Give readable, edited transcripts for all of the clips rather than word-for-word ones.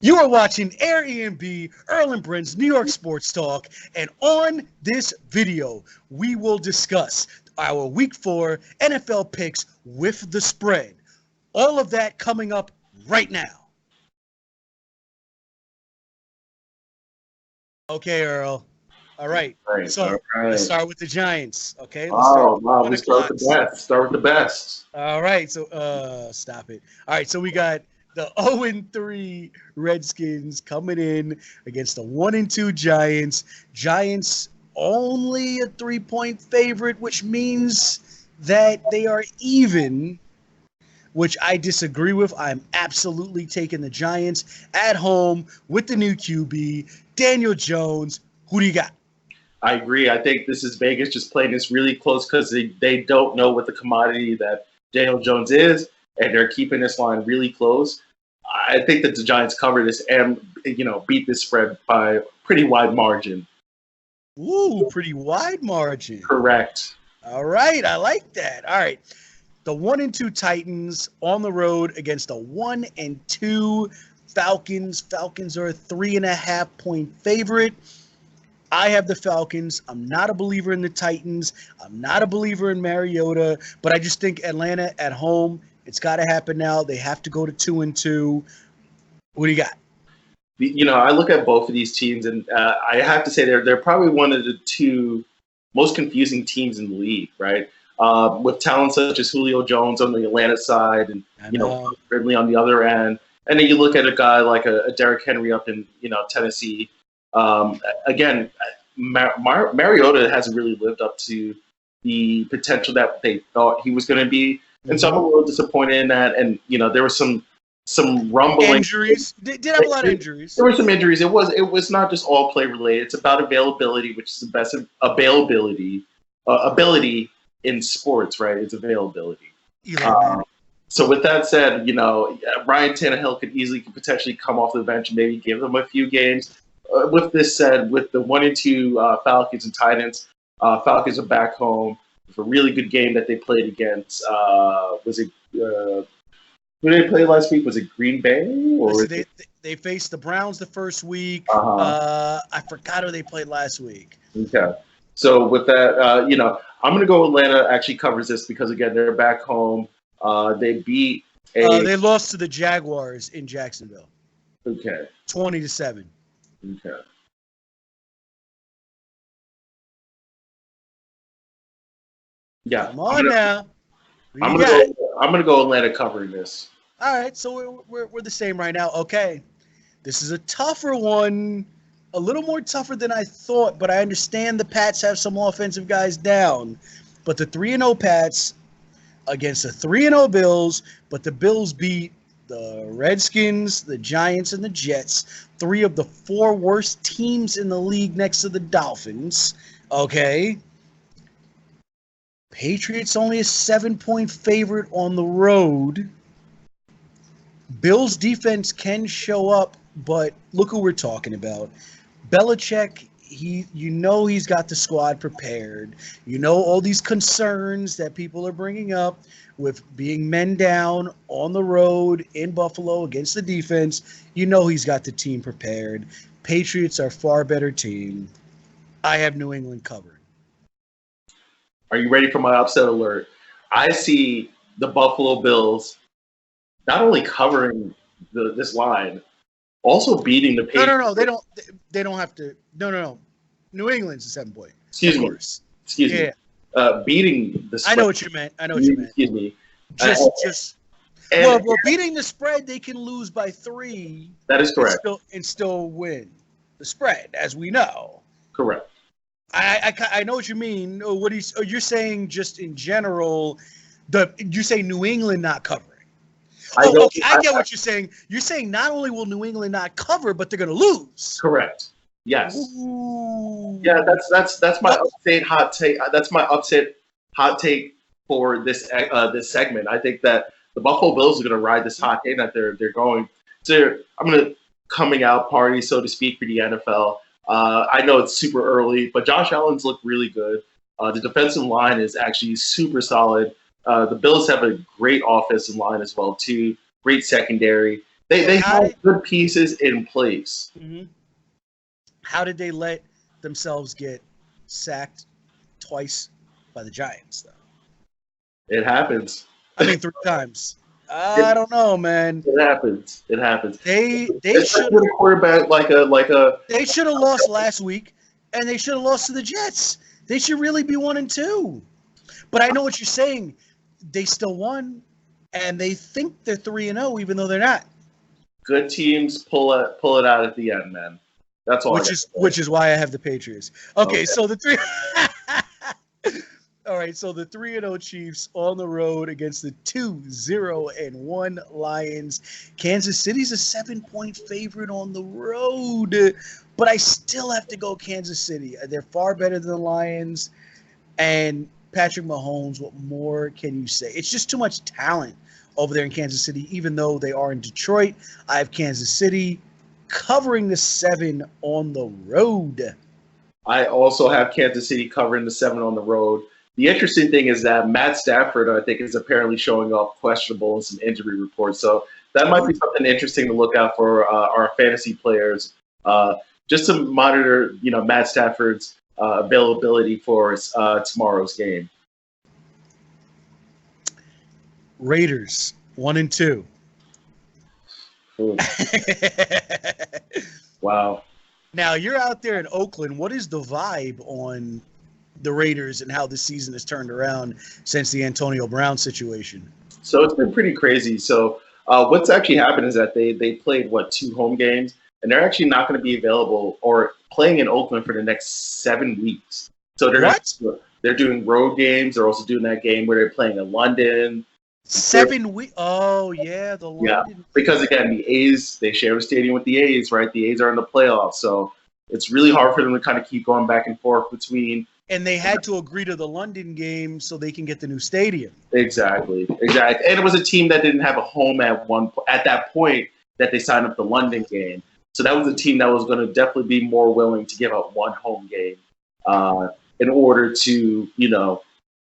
You are watching Air EnB, Earl and Brent's New York Sports Talk, and on this video, we will discuss our Week 4 NFL picks with the spread. All of that coming up right now. Okay, Earl. All right. So let's start with the Giants. Okay. Let's start wow. We start with the best. Start with the best. All right. So stop it. All right. So we got the 0-3 Redskins coming in against the 1-2 Giants. Giants only a 3-point favorite, which means that they are even, which I disagree with. I'm absolutely taking the Giants at home with the new QB, Daniel Jones. Who do you got? I agree. I think this is Vegas just playing this really close because they don't know what the commodity that Daniel Jones is, and they're keeping this line really close. I think that the Giants cover this and, beat this spread by a pretty wide margin. Ooh, pretty wide margin. Correct. All right. I like that. All right. The 1-2 Titans on the road against the 1-2 Falcons. Falcons are a 3.5-point favorite. I have the Falcons. I'm not a believer in the Titans. I'm not a believer in Mariota, but I just think Atlanta at home, it's got to happen now. They have to go to 2-2. What do you got? I look at both of these teams, and I have to say they're probably one of the two most confusing teams in the league, right? With talent such as Julio Jones on the Atlanta side, and Ridley on the other end, and then you look at a guy like a Derrick Henry up in Tennessee. Again, Mariota hasn't really lived up to the potential that they thought he was going to be, and so I'm a little disappointed in that. And there was some rumbling injuries. Did have a lot of injuries. There were some injuries. It was not just all play related. It's about availability, which is the best ability in sports, right? It's availability. So with that said, Ryan Tannehill could potentially come off the bench and maybe give them a few games. With this said, with the 1-2 Falcons and Titans, Falcons are back home with a really good game that they played against. Was it who did they play last week? Was it Green Bay? Or they faced the Browns the first week. I forgot who they played last week. Okay. So with that, I'm going to go Atlanta actually covers this because, again, they're back home. They beat they lost to the Jaguars in Jacksonville. Okay. 20-7. Okay. Yeah. Come on now. I'm gonna go Atlanta covering this. All right, so we're the same right now. Okay, this is a tougher one, a little more tougher than I thought, but I understand the Pats have some offensive guys down. But the 3-0 Pats against the 3-0 Bills, but the Bills beat the Redskins, the Giants, and the Jets, 3 of the 4 worst teams in the league next to the Dolphins. Okay. Patriots only a 7-point favorite on the road. Bills defense can show up, but look who we're talking about. Belichick, he's got the squad prepared. All these concerns that people are bringing up with being men down on the road in Buffalo against the defense. He's got the team prepared. Patriots are a far better team. I have New England covered. Are you ready for my upset alert? I see the Buffalo Bills not only covering this line, also beating the Patriots. No. They don't have to. No. New England's a 7-point. Excuse me. Beating the spread. I know what you meant. Excuse me. Well, beating the spread, they can lose by 3. That is correct. And still win the spread, as we know. Correct. I know what you mean. You're saying just in general, you say New England not covering. I get what you're saying. You're saying not only will New England not cover, but they're going to lose. Correct. Yes. Ooh. Yeah, that's my upset hot take. That's my upset hot take for this segment. I think that the Buffalo Bills are going to ride this hot take that they're going to. I'm going to coming out party, so to speak, for the NFL. I know it's super early, but Josh Allen's looked really good. The defensive line is actually super solid. The Bills have a great offensive line as well, too. Great secondary. They have good pieces in place. Mm-hmm. How did they let themselves get sacked twice by the Giants, though? It happens. I mean, 3 times. I don't know, man. It happens. They should a quarterback like a. They should have lost last week, and they should have lost to the Jets. They should really be 1-2. But I know what you're saying. They still won, and they think they're 3-0, even though they're not. Good teams pull it out at the end, man. That's all. Which is why I have the Patriots. Okay. So the 3. All right, so the 3-0 Chiefs on the road against the 2-0-1 Lions. Kansas City's a 7-point favorite on the road, but I still have to go Kansas City. They're far better than the Lions, and Patrick Mahomes. What more can you say? It's just too much talent over there in Kansas City, even though they are in Detroit. I have Kansas City covering the 7 on the road. I also have Kansas City covering the 7 on the road. The interesting thing is that Matt Stafford, I think, is apparently showing up questionable in some injury reports. So that might be something interesting to look out for our fantasy players, just to monitor, Matt Stafford's availability for tomorrow's game. Raiders 1-2. Wow. Now you're out there in Oakland. What is the vibe on the Raiders and how this season has turned around since the Antonio Brown situation? So it's been pretty crazy. So what's actually happened is that they played 2 home games, and they're actually not going to be available or playing in Oakland for the next 7 weeks. So they're doing road games. They're also doing that game where they're playing in London. 7 weeks. Oh yeah, the London. Yeah, because again, the A's, they share a stadium with the A's, right? The A's are in the playoffs, so it's really hard for them to kind of keep going back and forth between. And they had to agree to the London game so they can get the new stadium. Exactly. And it was a team that didn't have a home at that point that they signed up the London game. So that was a team that was going to definitely be more willing to give up one home game in order to,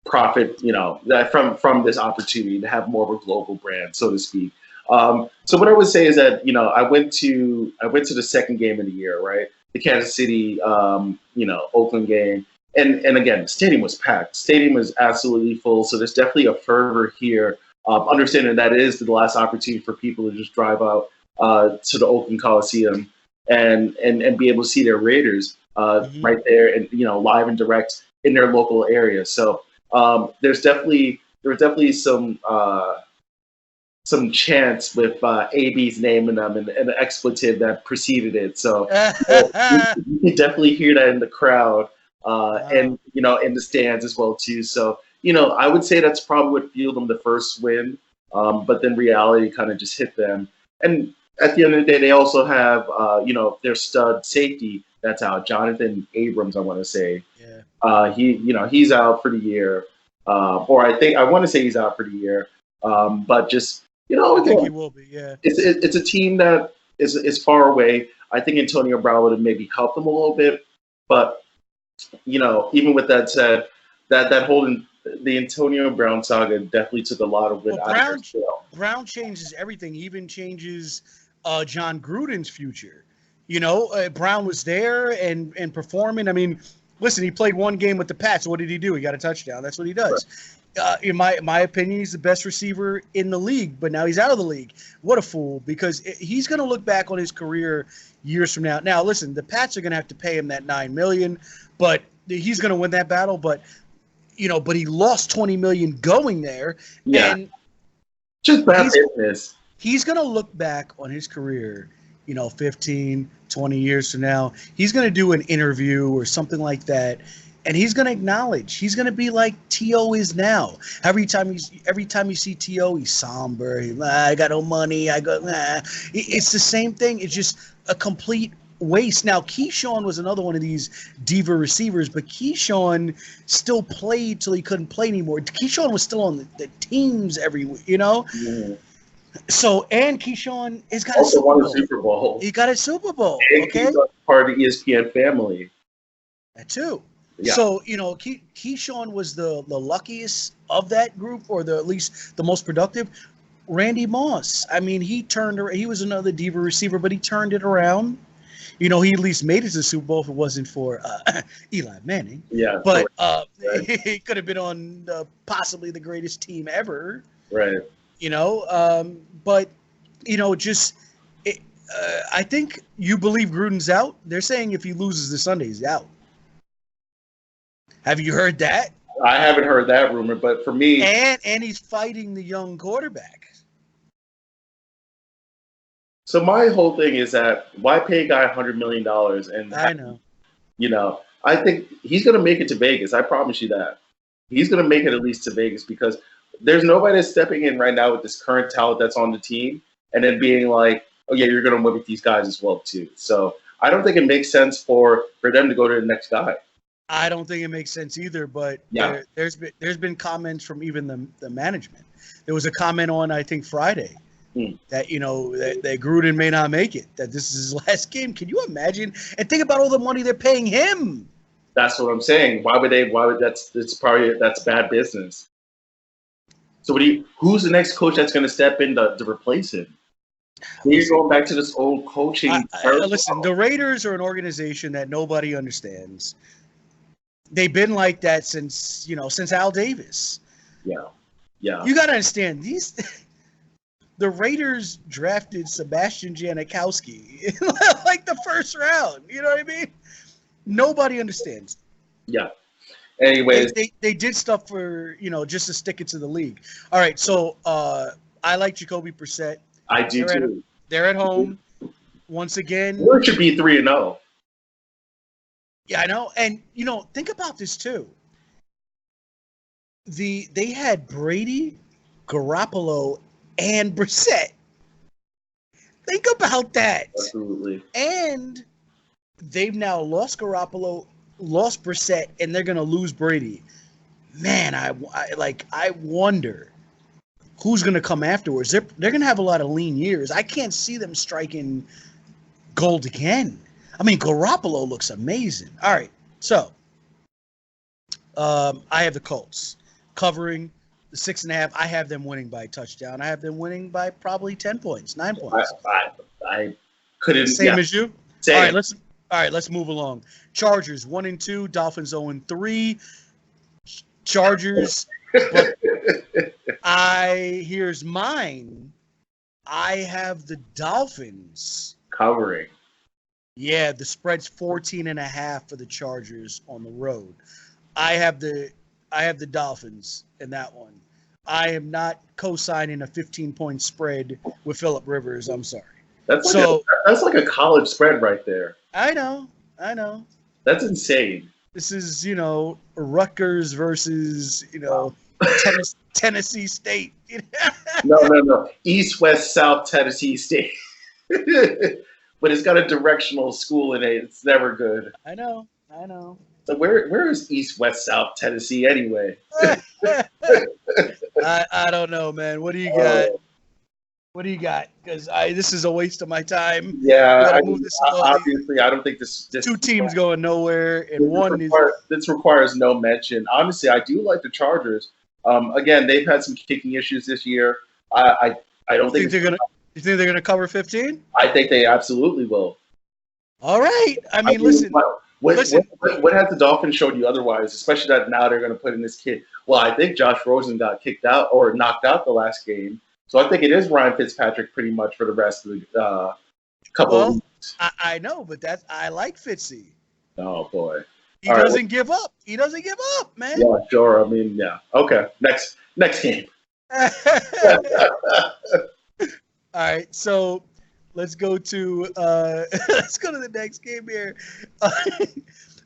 profit, that from this opportunity to have more of a global brand, so to speak. So what I would say is that, I went to the second game of the year, right? The Kansas City, Oakland game. And again, the stadium was packed. Stadium was absolutely full. So there's definitely a fervor here. Understanding that it is the last opportunity for people to just drive out to the Oakland Coliseum and be able to see their Raiders right there and live and direct in their local area. So there was definitely some chants with AB's name in them and the expletive that preceded it. So you can definitely hear that in the crowd. And in the stands as well too. So I would say that's probably what fueled them the first win. But then reality kind of just hit them. And at the end of the day, they also have their stud safety that's out, Jonathan Abrams, I want to say. Yeah. He's out for the year, or I want to say he's out for the year. But just I think he will be. Yeah. It's a team that is far away. I think Antonio Brown would have maybe helped them a little bit, but even with that said, that whole the Antonio Brown saga definitely took a lot of it out of their Brown changes everything. He even changes John Gruden's future. Brown was there and performing. I mean, listen, he played one game with the Pats. What did he do? He got a touchdown. That's what he does. Right. In my opinion, he's the best receiver in the league, but now he's out of the league. What a fool, because he's going to look back on his career years from now. Now, listen, the Pats are going to have to pay him that $9 million, but he's going to win that battle. But he lost $20 million going there. Yeah. And just bad business. He's going to look back on his career, 15, 20 years from now. He's going to do an interview or something like that. And he's going to acknowledge. He's going to be like T.O. is now. Every time you see T.O., he's somber. I got no money. It's the same thing. It's just a complete waste. Now, Keyshawn was another one of these diva receivers, but Keyshawn still played till he couldn't play anymore. Keyshawn was still on the teams every week, Yeah. So, and Keyshawn has got a Super Bowl. He got a Super Bowl. And okay? He's part of the ESPN family. That too. Yeah. So, Keyshawn was the luckiest of that group, or at least the most productive. Randy Moss. I mean, he was another diva receiver, but he turned it around. You know, he at least made it to the Super Bowl if it wasn't for Eli Manning. Yeah, But right. he could have been on possibly the greatest team ever. Right. You know, but you know, just it, I think you believe Gruden's out. They're saying if he loses this Sunday, he's out. Have you heard that? I haven't heard that rumor, but for me, And he's fighting the young quarterback. so my whole thing is that why pay a guy $100 million and I know. you know, I think he's going to make it to Vegas. I promise you that. He's going to make it at least to Vegas because there's nobody that's stepping in right now with this current talent that's on the team and then being like, oh, yeah, you're going to win with these guys as well, too. So I don't think it makes sense for them to go to the next guy. I don't think it makes sense either, but Yeah. there's been comments from even the management. There was a comment on, I think, Friday that, you know, that Gruden may not make it, that this is his last game. Can you imagine? And think about all the money they're paying him. That's what I'm saying. Why would that's bad business. So who's the next coach that's going to step in to replace him? You're going back to this old coaching. Listen, the Raiders are an organization that nobody understands. They've been like that since Al Davis. Yeah. Yeah. You got to understand the Raiders drafted Sebastian Janikowski in like the first round. You know what I mean? Nobody understands. Yeah. Anyways, they did stuff for, just to stick it to the league. All right, so I like Jacoby Brissett. I do too. They're at home once again. We should be 3-0. Yeah, I know. And think about this too. They had Brady, Garoppolo, and Brissett. Think about that. Absolutely. And they've now lost Garoppolo, lost Brissett, and they're going to lose Brady. Man, I wonder who's going to come afterwards. They're going to have a lot of lean years. I can't see them striking gold again. I mean, Garoppolo looks amazing. All right, so I have the Colts covering the 6.5. I have them winning by a touchdown. I have them winning by probably 10 points, 9 points. I couldn't. Same as you. Same. All right, let's move along. Chargers 1-2, Dolphins 0-3. Chargers, but here's mine. I have the Dolphins covering. Yeah, the spread's 14.5 for the Chargers on the road. I have the Dolphins in that one. I am not co-signing a 15-point spread with Phillip Rivers. I'm sorry. That's like a college spread right there. I know. That's insane. This is, Rutgers versus, Tennessee State. No. East, West, South Tennessee State. But it's got a directional school in it. It's never good. I know. So where is East, West, South Tennessee anyway? I don't know, man. What do you got? What do you got? Because this is a waste of my time. Yeah, obviously, I don't think this two teams going nowhere, and this requires no mention. Honestly, I do like the Chargers. Again, they've had some kicking issues this year. I don't think they're gonna. You think they're gonna cover 15? I think they absolutely will. All right. I mean, listen. What has the Dolphins showed you otherwise? Especially that now they're going to put in this kid. Well, I think Josh Rosen got kicked out or knocked out the last game. So I think it is Ryan Fitzpatrick pretty much for the rest of the couple of weeks. I know, but I like Fitzy. Oh, boy. He doesn't give up. He doesn't give up, man. Yeah, sure. I mean, yeah. Okay. Next game. All right. So let's go to the next game here.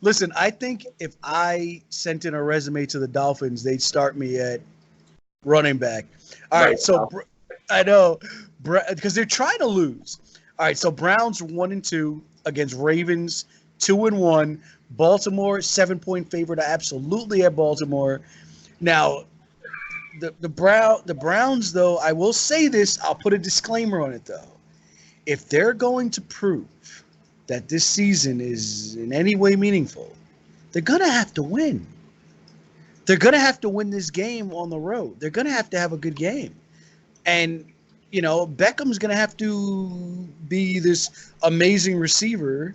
Listen, I think if I sent in a resume to the Dolphins, they'd start me at running back. All right, so I know because they're trying to lose. All right, so Browns 1-2 against Ravens 2-1. Baltimore 7-point favorite. Absolutely at Baltimore. Now, the Browns though, I will say this. I'll put a disclaimer on it though. If they're going to prove that this season is in any way meaningful, they're gonna have to win. They're going to have to win this game on the road. They're going to have a good game. And, Beckham's going to have to be this amazing receiver,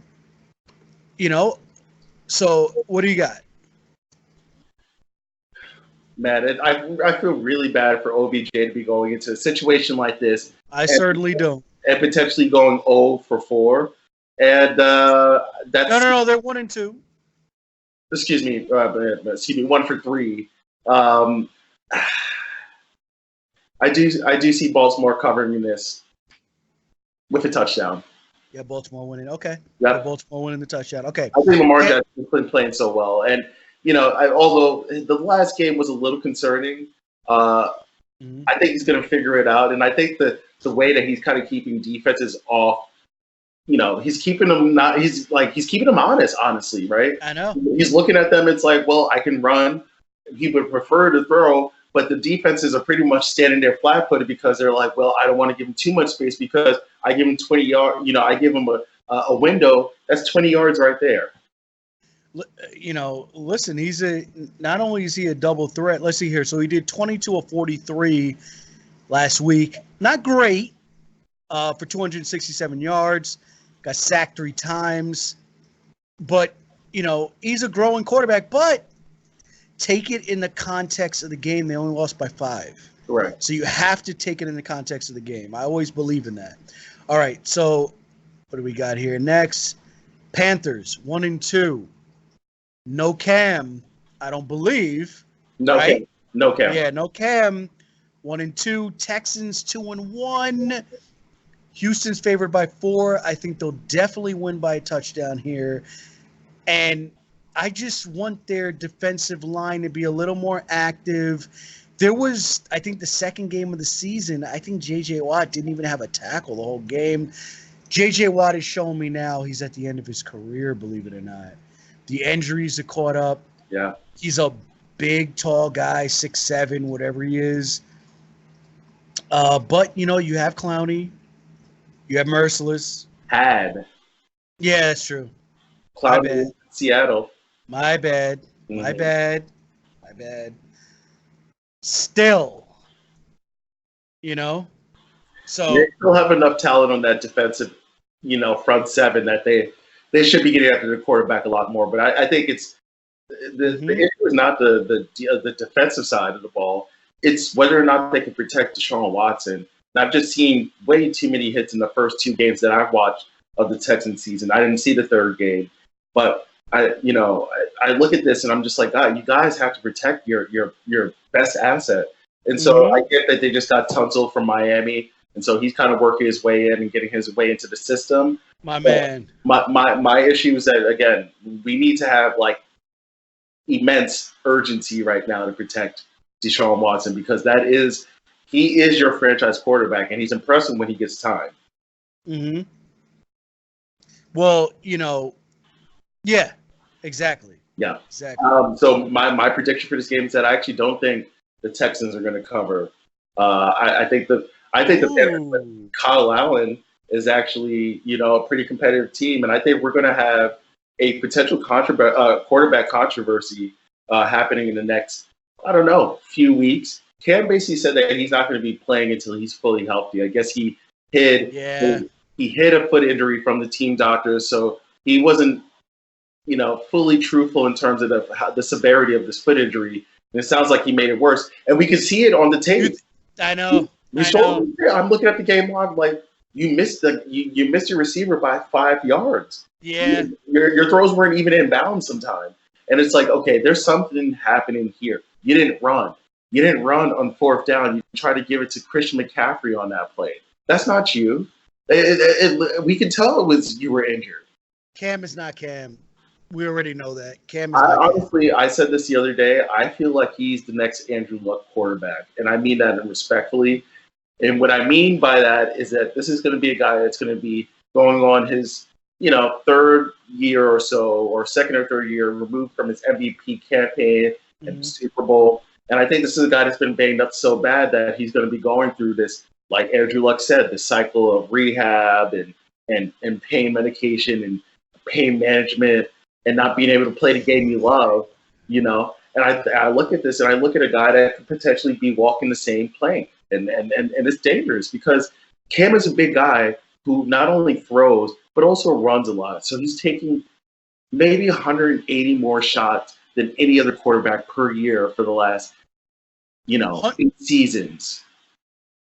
So what do you got? Man, I feel really bad for OBJ to be going into a situation like this. I certainly don't. And potentially going 0 for 4. And that's no, they're 1-2. Excuse me, 1 for 3. I do see Baltimore covering this with a touchdown. Yeah, Baltimore winning. Okay. Yeah, Baltimore winning the touchdown. Okay. I think Lamar Jackson's been playing so well, and although the last game was a little concerning, I think he's going to figure it out, and I think the way that he's kind of keeping defenses off. He's keeping them he's keeping them honest, honestly, right? I know. He's looking at them. It's like, well, I can run. He would prefer to throw, but the defenses are pretty much standing there flat-footed because they're like, well, I don't want to give him too much space because I give him 20 yards. I give him a window. That's 20 yards right there. Listen, not only is he a double threat. Let's see here. So he did 22 of 43 last week. Not great for 267 yards. Got sacked 3 times. But, he's a growing quarterback. But take it in the context of the game. They only lost by 5. Correct. So you have to take it in the context of the game. I always believe in that. All right, so what do we got here next? Panthers, 1-2. No Cam, I don't believe. No right? Cam. No Cam. Yeah, no Cam. 1-2. Texans, 2-1. Houston's favored by 4. I think they'll definitely win by a touchdown here. And I just want their defensive line to be a little more active. There was, I think, the second game of the season, I think J.J. Watt didn't even have a tackle the whole game. J.J. Watt is showing me now he's at the end of his career, believe it or not. The injuries are caught up. Yeah. He's a big, tall guy, 6'7", whatever he is. But, you have Clowney. You have Merciless. Yeah, that's true. Clowney, Seattle. My bad. Still, so they still have enough talent on that defensive, front seven that they should be getting after the quarterback a lot more. But I think it's the issue is not the defensive side of the ball. It's whether or not they can protect Deshaun Watson. And I've just seen way too many hits in the first 2 games that I've watched of the Texans season. I didn't see the third game, but I look at this and I'm just like, God, you guys have to protect your best asset. And so I get that they just got Tunsil from Miami, and so he's kind of working his way in and getting his way into the system. Man. My issue is that, again, we need to have immense urgency right now to protect Deshaun Watson because he is your franchise quarterback, and he's impressive when he gets time. Mm-hmm. Well, yeah, exactly. Yeah. Exactly. So my prediction for this game is that I actually don't think the Texans are going to cover. I think the Panthers, Kyle Allen is actually a pretty competitive team, and I think we're going to have a potential quarterback controversy happening in the next few weeks. Cam basically said that he's not going to be playing until he's fully healthy. I guess he hid a foot injury from the team doctors, so he wasn't fully truthful in terms of the severity of this foot injury. And it sounds like he made it worse. And we can see it on the tape. I know. I'm looking at the game live like you missed your receiver by 5 yards. Yeah. Your throws weren't even in bounds sometimes. And it's like, okay, there's something happening here. You didn't run. You didn't run on 4th down. You tried to give it to Christian McCaffrey on that play. That's not you. We can tell it was you were injured. Cam is not Cam. We already know that. Honestly, I said this the other day. I feel like he's the next Andrew Luck quarterback, and I mean that respectfully. And what I mean by that is that this is going to be a guy that's going to be going on his, 3rd year or so, or 2nd or 3rd year removed from his MVP campaign and Super Bowl. And I think this is a guy that's been banged up so bad that he's going to be going through this, like Andrew Luck said, the cycle of rehab and pain medication and pain management. And not being able to play the game you love, And I look at this and I look at a guy that could potentially be walking the same plank. and it's dangerous because Cam is a big guy who not only throws but also runs a lot. So he's taking maybe 180 more shots than any other quarterback per year for the last, 8 seasons.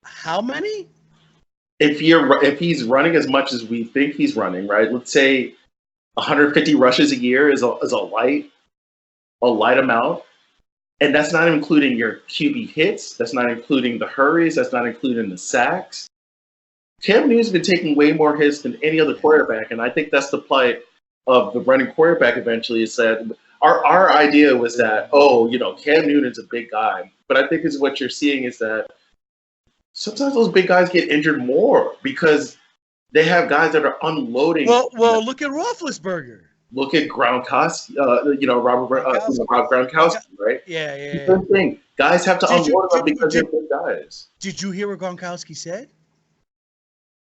How many? If he's running as much as we think he's running, right? Let's say 150 rushes a year is a light amount, and that's not including your QB hits. That's not including the hurries. That's not including the sacks. Cam Newton's been taking way more hits than any other quarterback, and I think that's the plight of the running quarterback. Eventually, is that our idea was that Cam Newton's a big guy, but I think is what you're seeing is that sometimes those big guys get injured more because they have guys that are unloading. Well, look at Roethlisberger. Look at Gronkowski, Rob Gronkowski, right? Yeah. Same thing. Guys have to unload them because they're big guys. Did you hear what Gronkowski said?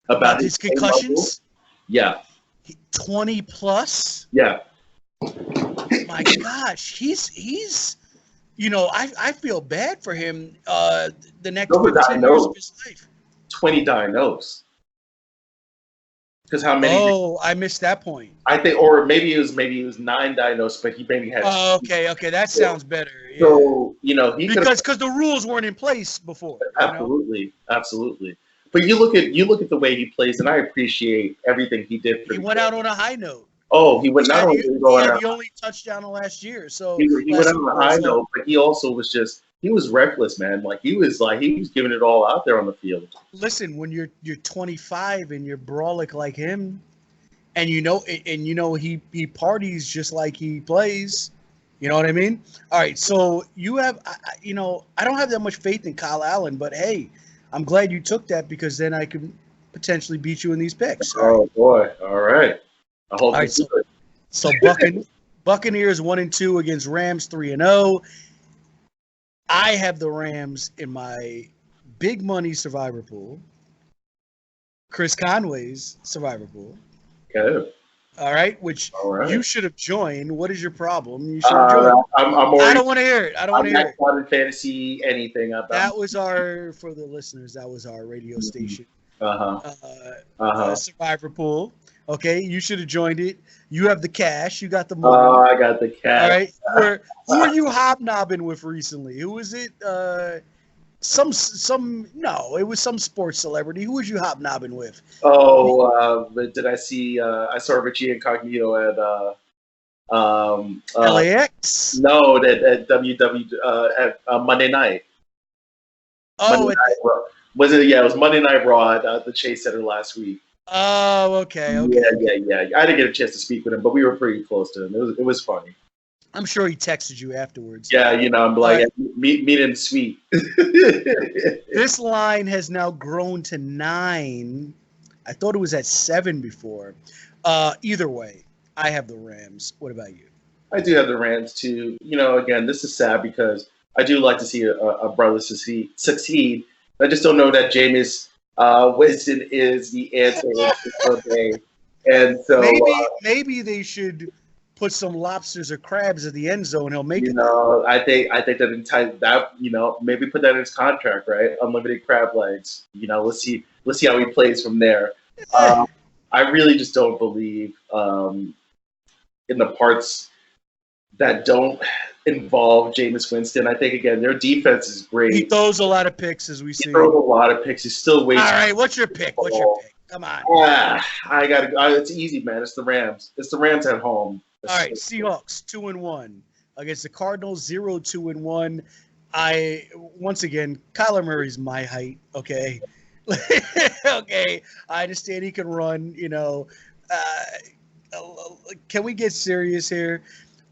About his concussions? Yeah. 20 plus? Yeah. My gosh, he's I feel bad for him the next 15 years of his life. 20 diagnosed. Because how many? Oh, I missed that point. I think, or maybe it was 9 diagnosed, but he maybe had. Oh, okay, that sounds better. Yeah. So because the rules weren't in place before. Absolutely. But you look at the way he plays, and I appreciate everything he did. He went out on a high note. Oh, he went not only the only touchdown last year. So he went out on a high note, but he also was he was reckless, man. He was giving it all out there on the field. Listen, when you're 25 and you're brawlic like him, and he parties just like he plays. You know what I mean? All right, so you have I don't have that much faith in Kyle Allen, but hey, I'm glad you took that because then I can potentially beat you in these picks. Oh boy! All right. I hope. All right, so Buccaneers 1-2 against Rams 3-0. I have the Rams in my big money survivor pool. Chris Conway's survivor pool. Okay. All right, which you should have joined. What is your problem? You should have joined. I don't want to hear it. I don't want to hear it. I'm not fantasy anything about that. Was for the listeners. That was our radio station. Survivor pool. Okay, you should have joined it. You have the cash. You got the money. Oh, I got the cash. All right. Who are you hobnobbing with recently? Who was it? No, it was some sports celebrity. Who was you hobnobbing with? Oh, did I see? I saw Richie Incognito at LAX. No, at at Monday night. Oh, was it? Yeah, it was Monday Night Raw at the Chase Center last week. Oh, okay. Yeah. I didn't get a chance to speak with him, but we were pretty close to him. It was funny. I'm sure he texted you afterwards. Yeah, I'm like, meet in the suite. This line has now grown to 9. I thought it was at 7 before. Either way, I have the Rams. What about you? I do have the Rams too. Again, this is sad because I do like to see a brother succeed. I just don't know that Jameis Winston is the answer for the and so maybe they should put some lobsters or crabs at the end zone. He'll make it. I think that maybe put that in his contract, right? Unlimited crab legs. Let's see how he plays from there. I really just don't believe in the parts that don't involve Jameis Winston. I think, again, their defense is great. He throws a lot of picks, as we see. He throws a lot of picks. He's still waiting. All right, what's your pick? Come on. I got to. It's easy, man. It's the Rams. It's the Rams at home. All right, Seahawks 2-1 against the Cardinals 0-2-1. Once again, Kyler Murray's my height. Okay, okay. I understand he can run. Can we get serious here?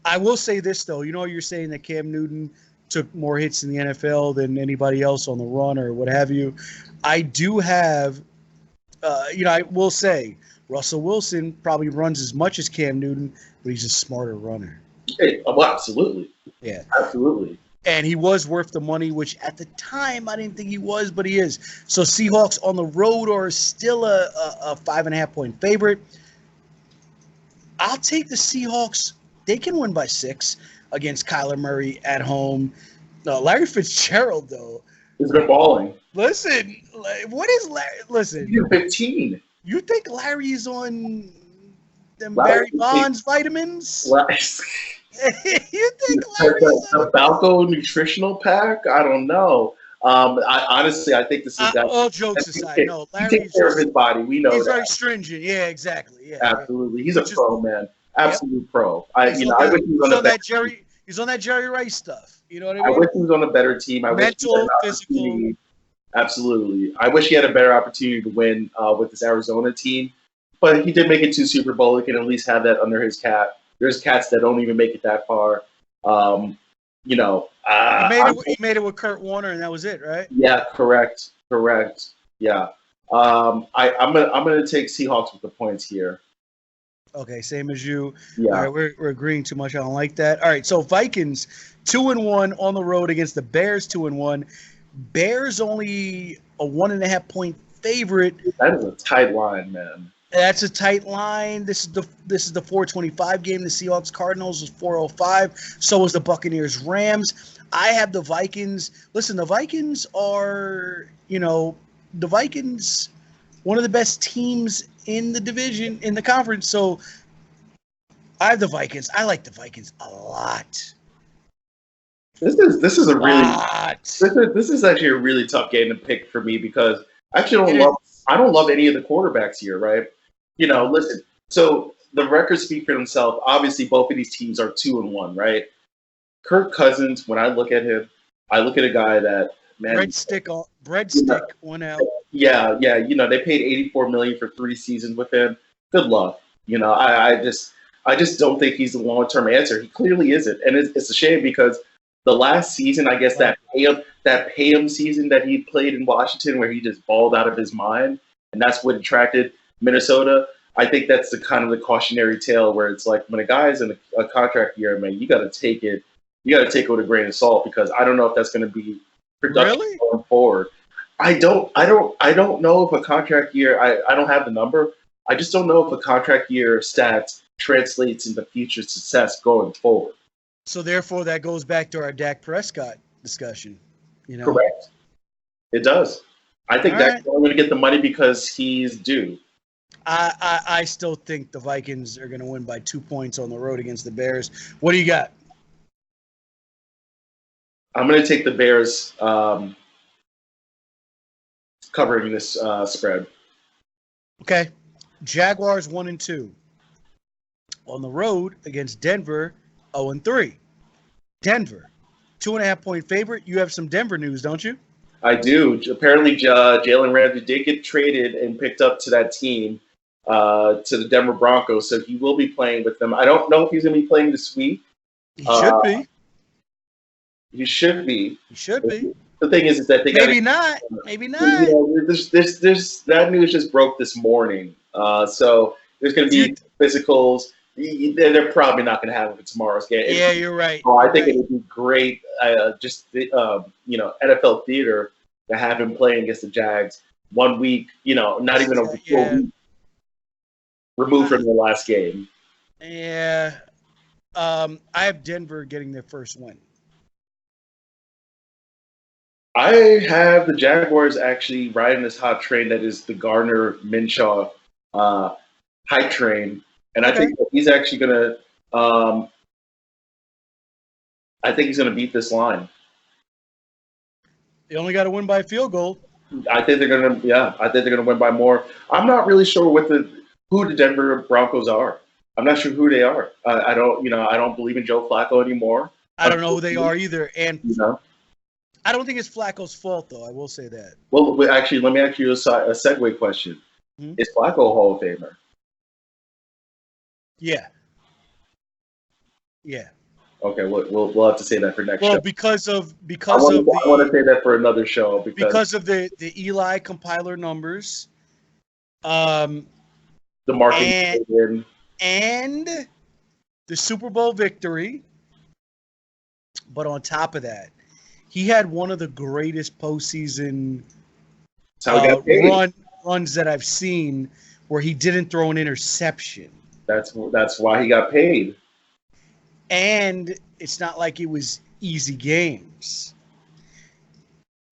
I will say this, though. You're saying that Cam Newton took more hits in the NFL than anybody else on the run or what have you. I do have, I will say Russell Wilson probably runs as much as Cam Newton, but he's a smarter runner. Absolutely. Yeah. Absolutely. And he was worth the money, which at the time I didn't think he was, but he is. So Seahawks on the road are still a 5.5-point favorite. I'll take the Seahawks. They can win by 6 against Kyler Murray at home. Larry Fitzgerald, though. He's been balling. Listen, what is Larry? Listen, He's 15. you think Larry's on them Larry, Barry Bonds vitamins? Larry, You think Larry's the on? Balco nutritional pack? I don't know. I honestly, I think this is that. All jokes aside, no, He takes Larry's care of just his body. We know he's that. very stringent. Yeah, exactly. Yeah, yeah. Absolutely, he's a Which is pro, man. yep. Absolute pro. He's on I that. wish he was on a better. He's on that Jerry Rice stuff. You know what I I mean? wish he was on a better team. I wish he had an Mental, physical. opportunity. Absolutely, I wish he had a better opportunity to win with this Arizona team. But he did make it to Super Bowl. He can at least have that under his cap. There's cats that don't even make it that far. You know, He made it with Kurt Warner, and that was it, right? yeah, correct. Yeah. I'm gonna take Seahawks with the points here. Okay, same as you. Yeah. All right, we're agreeing too much. I don't like that. All right, so Vikings 2-1 on the road against the Bears 2-1. Bears only a 1.5 point favorite. That is a tight line, man. That's a tight line. This is the 425 game. The Seahawks Cardinals was 405. So was the Buccaneers Rams. I have the Vikings. Listen, the Vikings are, the Vikings, one of the best teams in the division, in the conference. So I have the Vikings. I like the Vikings a lot. This is a really this is actually a really tough game to pick for me because I actually I don't love any of the quarterbacks here, right? Listen. So the records speak for themselves. Obviously, both of these teams are 2-1, right? Kirk Cousins. When I look at him, I look at a guy that breadstick went out. Yeah. They paid $84 million for 3 seasons with him. Good luck. I just don't think he's the long-term answer. He clearly isn't, and it's a shame because the last season, I guess that pay him season that he played in Washington, where he just balled out of his mind, and that's what attracted Minnesota. I think that's the kind of the cautionary tale where it's like when a guy is in a contract year, man, you got to take it with a grain of salt because I don't know if that's going to be productive going forward. I don't know if a contract year. I don't have the number. I just don't know if a contract year stats translates into future success going forward. So therefore, that goes back to our Dak Prescott discussion. Correct. It does. I think Dak's only going to get the money because he's due. I still think the Vikings are going to win by 2 points on the road against the Bears. What do you got? I'm going to take the Bears covering this spread. Okay. Jaguars 1-2 on the road against Denver 0-3. Denver 2.5 point favorite. You have some Denver news, don't you? I do. Apparently, Jalen Ramsey did get traded and picked up to that team, to the Denver Broncos. So he will be playing with them. I don't know if he's going to be playing this week. He should be. He should be. He should be. The thing is that they maybe not. That news just broke this morning. So there's going to be physicals. They're probably not going to have it for tomorrow's game. Yeah, you're right. So I think it would be great, NFL theater to have him playing against the Jags 1 week. Not even a full week removed from their last game. Yeah, I have Denver getting their first win. I have the Jaguars actually riding this hot train that is the Gardner Minshew hype train. And I think that he's actually going to beat this line. They only got to win by a field goal. I think they're going to win by more. I'm not really sure who the Denver Broncos are. I'm not sure who they are. I don't believe in Joe Flacco anymore. I don't know who they are either. And I don't think it's Flacco's fault, though. I will say that. Well, actually, let me ask you a segue question. Mm-hmm. Is Flacco a Hall of Famer? Yeah. Okay, we'll have to say that for next show. Well, I want to say that for another show because of the Eli compiler numbers, the marketing and the Super Bowl victory. But on top of that, he had one of the greatest postseason runs that I've seen, where he didn't throw an interception. That's why he got paid. And it's not like it was easy games.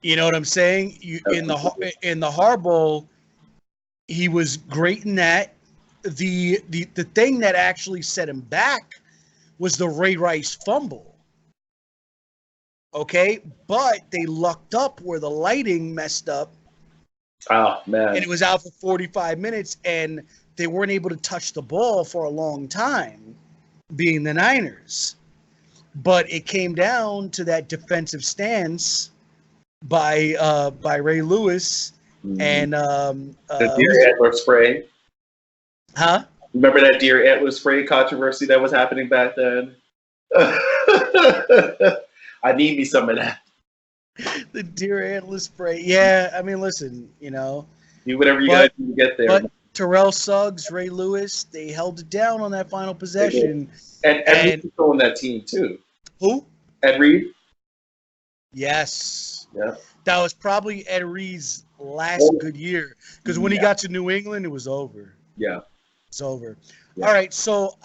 You know what I'm saying? In the Harbaugh, he was great in that. The thing that actually set him back was the Ray Rice fumble. Okay, but they lucked up where the lighting messed up. Oh man! And it was out for 45 minutes, and they weren't able to touch the ball for a long time, being the Niners. But it came down to that defensive stance by Ray Lewis and the deer antler spray. Huh? Remember that deer antler spray controversy that was happening back then? I need me some of that. The deer antler spray. Yeah, I mean, listen, do whatever you got to do to get there. But Terrell Suggs, Ray Lewis, they held it down on that final possession. And Ed Reed was on that team too. Who? Ed Reed. Yes. Yeah. That was probably Ed Reed's last good year, because when he got to New England, it was over. Yeah. It's over. Yeah. All right, so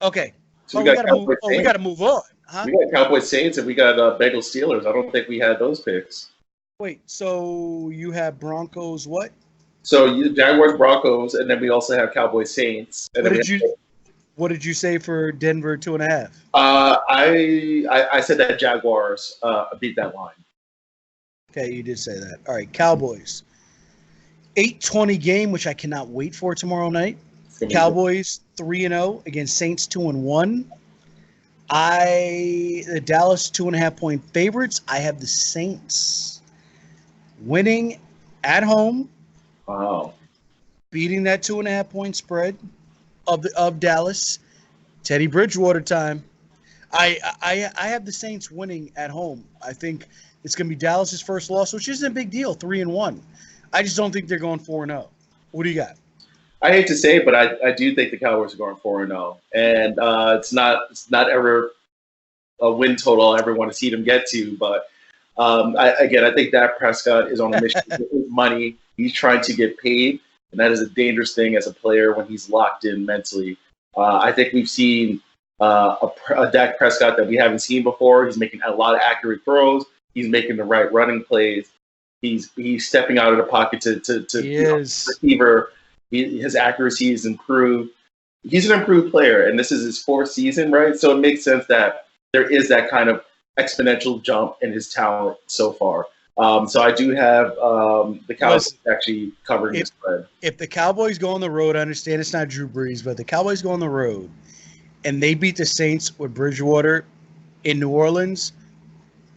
okay. So we got to move on. Huh? We got Cowboys Saints and we got Bengals Steelers. I don't think we had those picks. Wait, so you have Broncos what? So Jaguars Broncos, and then we also have Cowboys Saints. And what did you say for Denver 2.5? I said that Jaguars beat that line. Okay, you did say that. All right, Cowboys. 8:20 game, which I cannot wait for tomorrow night. Cowboys 3-0 against Saints 2-1. The Dallas 2.5 point favorites. I have the Saints winning at home. Wow. Beating that 2.5 point spread of Dallas. Teddy Bridgewater time. I have the Saints winning at home. I think it's going to be Dallas's first loss, which isn't a big deal. 3-1. I just don't think they're going 4-0. What do you got? I hate to say it, but I do think the Cowboys are going 4-0, and it's not ever a win total I ever want to see them get to. But I think Dak Prescott is on a mission to get his money. He's trying to get paid, and that is a dangerous thing as a player when he's locked in mentally. I think we've seen a Dak Prescott that we haven't seen before. He's making a lot of accurate throws. He's making the right running plays. He's stepping out of the pocket to receiver. His accuracy is improved. He's an improved player, and this is his fourth season, right? So it makes sense that there is that kind of exponential jump in his talent so far. So I do have the Cowboys actually covering the spread. If the Cowboys go on the road, I understand it's not Drew Brees, but the Cowboys go on the road and they beat the Saints with Bridgewater in New Orleans,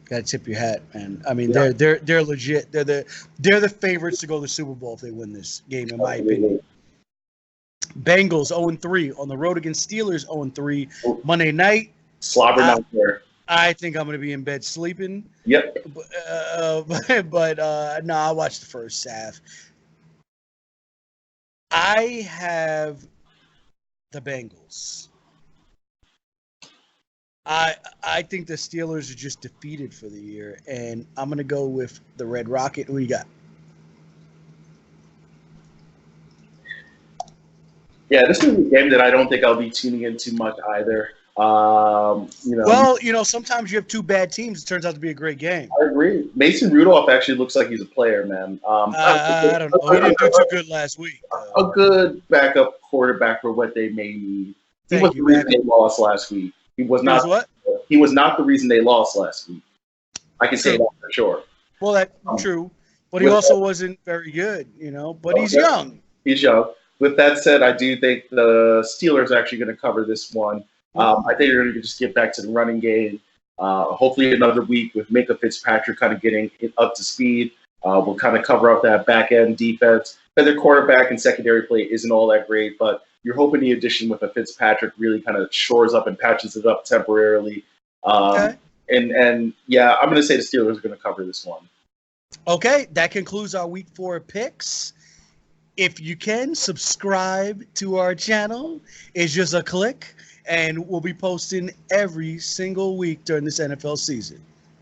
gotta tip your hat, man. I mean, they're legit. They're the favorites to go to the Super Bowl if they win this game, in my opinion. Bengals 0-3 on the road against Steelers 0-3 Monday night. Slobber out there. I think I'm going to be in bed sleeping. Yep. But no, I'll watch the first half. I have the Bengals. I think the Steelers are just defeated for the year, and I'm going to go with the Red Rocket. Who you got? Yeah, this is a game that I don't think I'll be tuning in too much either. Well, sometimes you have two bad teams. It turns out to be a great game. I agree. Mason Rudolph actually looks like he's a player, man. I don't know. He didn't do too good last week. A good backup quarterback for what they may need. He was the reason they lost last week. He was not. What? He was not the reason they lost last week. I can say that for sure. Well, that's true. But he also wasn't very good, But he's young. He's young. With that said, I do think the Steelers are actually going to cover this one. I think they're going to just get back to the running game. Hopefully another week with Minka Fitzpatrick kind of getting it up to speed. We'll kind of cover up that back-end defense. And their quarterback and secondary play isn't all that great, but you're hoping the addition with a Fitzpatrick really kind of shores up and patches it up temporarily. And yeah, I'm going to say the Steelers are going to cover this one. Okay, that concludes our Week 4 picks. If you can, subscribe to our channel. It's just a click, and we'll be posting every single week during this NFL season.